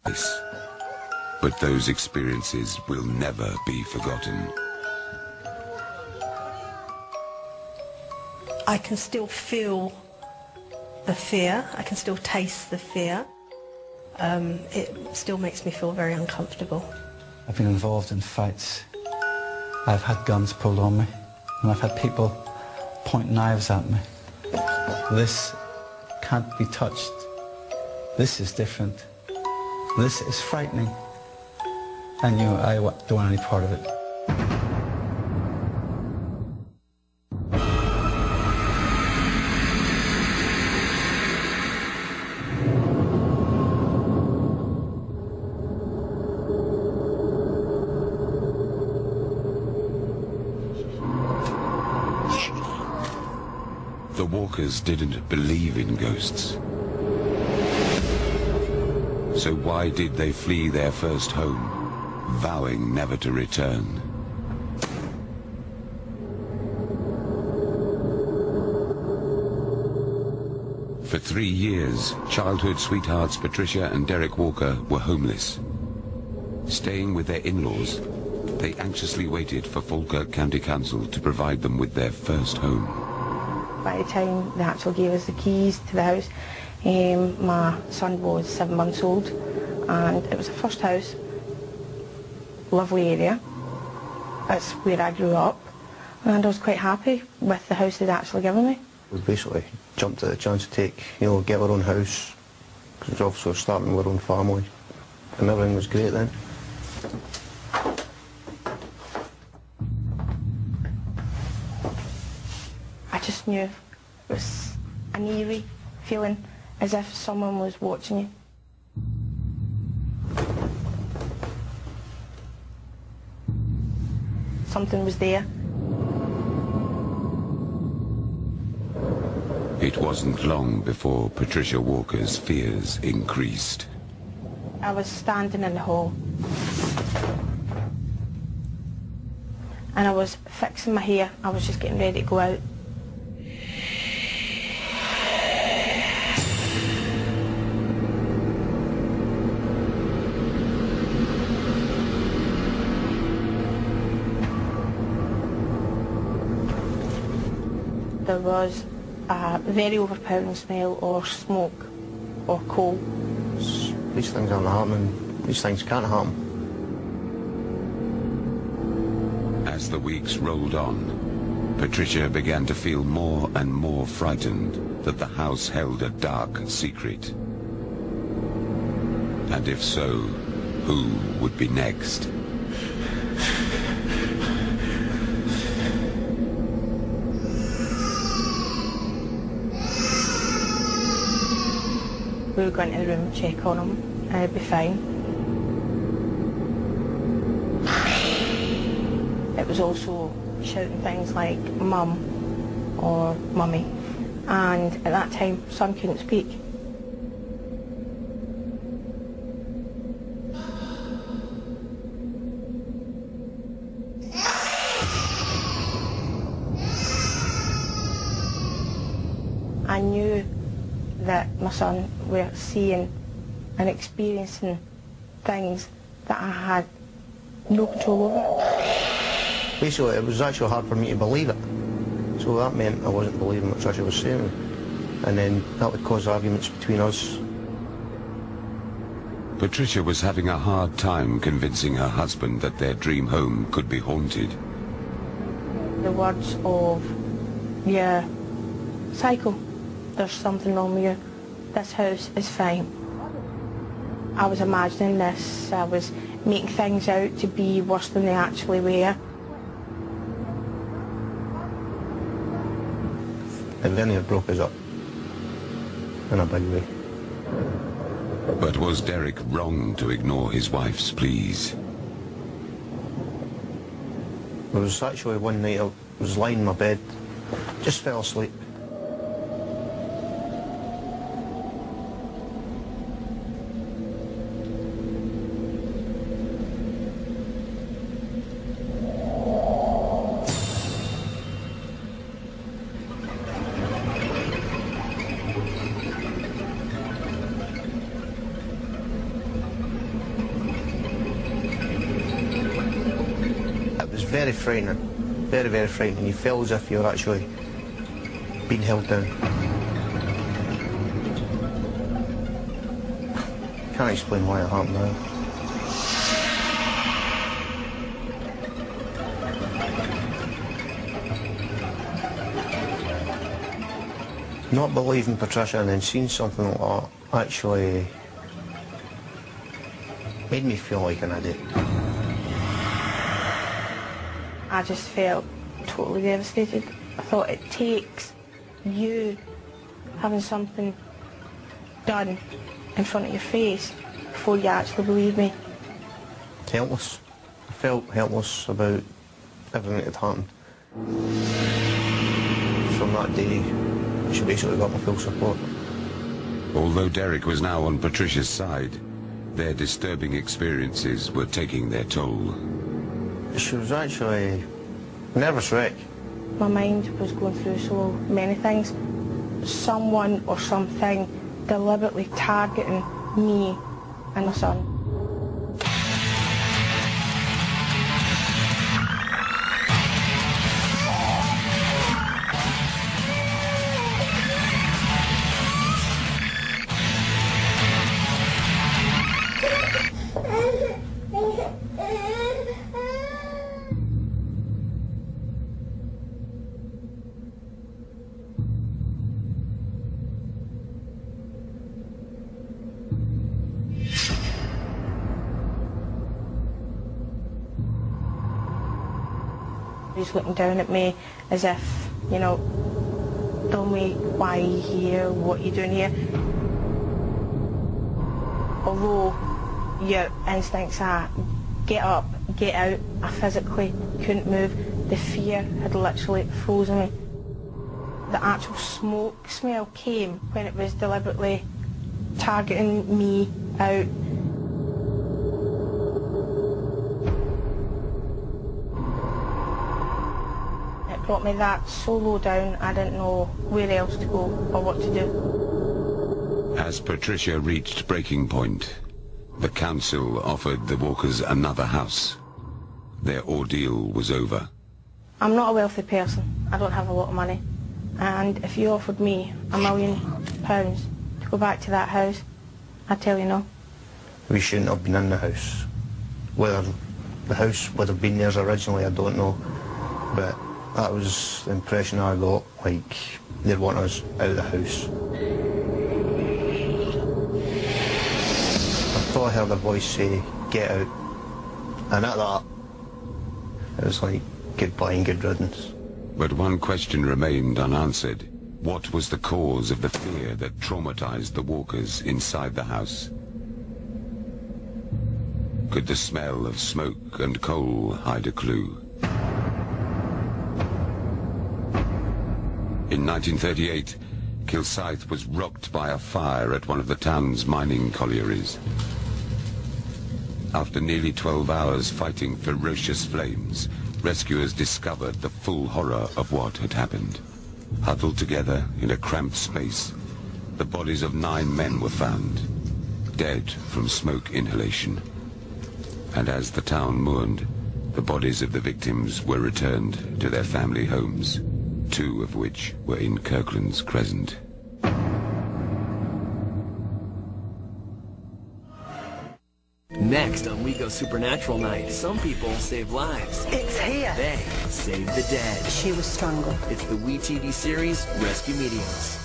This. But those experiences will never be forgotten. I can still feel the fear, I can still taste the fear. It still makes me feel very uncomfortable. I've been involved in fights. I've had guns pulled on me, and I've had people point knives at me. This can't be touched. This is different. This is frightening. I knew I don't want any part of it. The walkers didn't believe in ghosts. So why did they flee their first home, vowing never to return? For 3 years, childhood sweethearts Patricia and Derek Walker were homeless. Staying with their in-laws, they anxiously waited for Falkirk County Council to provide them with their first home. By the time they actually gave us the keys to the house, my son was 7 months old, and it was the first house. Lovely area. That's where I grew up, and I was quite happy with the house they'd actually given me. We basically jumped at the chance to get our own house, because obviously we're starting our own family, and everything was great then. I just knew it was an eerie feeling, as if someone was watching you. Something was there. It wasn't long before Patricia Walker's fears increased. I was standing in the hall, and I was fixing my hair. I was just getting ready to go out. There was a very overpowering smell or smoke or coal. These things aren't happening. These things can't happen. As the weeks rolled on, Patricia began to feel more and more frightened that the house held a dark secret. And if so, who would be next? We would go into the room, check on him, and he'd be fine. It was also shouting things like mum or mummy, and at that time son couldn't speak. I knew that my son were seeing and experiencing things that I had no control over. Basically, it was actually hard for me to believe it. So that meant I wasn't believing what Tricia was saying. And then that would cause arguments between us. Patricia was having a hard time convincing her husband that their dream home could be haunted. The words of, "You're psycho, there's something wrong with you, this house is fine." I was imagining this, I was making things out to be worse than they actually were. And then it broke us up in a big way. But was Derek wrong to ignore his wife's pleas? There was actually one night I was lying in my bed, just fell asleep. very frightening. Very, very frightening. You feel as if you're actually being held down. Can't explain why it happened now. Not believing Patricia and then seeing something like that actually made me feel like an idiot. I just felt totally devastated. I thought it takes you having something done in front of your face before you actually believe me. Helpless. I felt helpless about everything that had happened. From that day, she basically got my full support. Although Derek was now on Patricia's side, their disturbing experiences were taking their toll. She was actually a nervous wreck. My mind was going through so many things. Someone or something deliberately targeting me and my son. He's looking down at me as if, you know, tell me why are you here, what are you doing here? Although your instincts are get up, get out, I physically couldn't move. The fear had literally frozen me. The actual smoke smell came when it was deliberately targeting me out. Brought me that so low down, I didn't know where else to go or what to do. As Patricia reached breaking point, the council offered the Walkers another house. Their ordeal was over. I'm not a wealthy person. I don't have a lot of money. And if you offered me £1 million to go back to that house, I'd tell you no. We shouldn't have been in the house. Whether the house would have been theirs originally, I don't know. But that was the impression I got, like they'd want us out of the house. I thought I heard a voice say, "Get out." And at that, it was like, goodbye and good riddance. But one question remained unanswered. What was the cause of the fear that traumatized the Walkers inside the house? Could the smell of smoke and coal hide a clue? In 1938, Kilsyth was rocked by a fire at one of the town's mining collieries. After nearly 12 hours fighting ferocious flames, rescuers discovered the full horror of what had happened. Huddled together in a cramped space, the bodies of 9 men were found, dead from smoke inhalation. And as the town mourned, the bodies of the victims were returned to their family homes, 2 of which were in Kirkland's Crescent. Next on We Go Supernatural Night, some people save lives. It's here. They save the dead. She was strangled. It's the WE TV series, Rescue Mediums.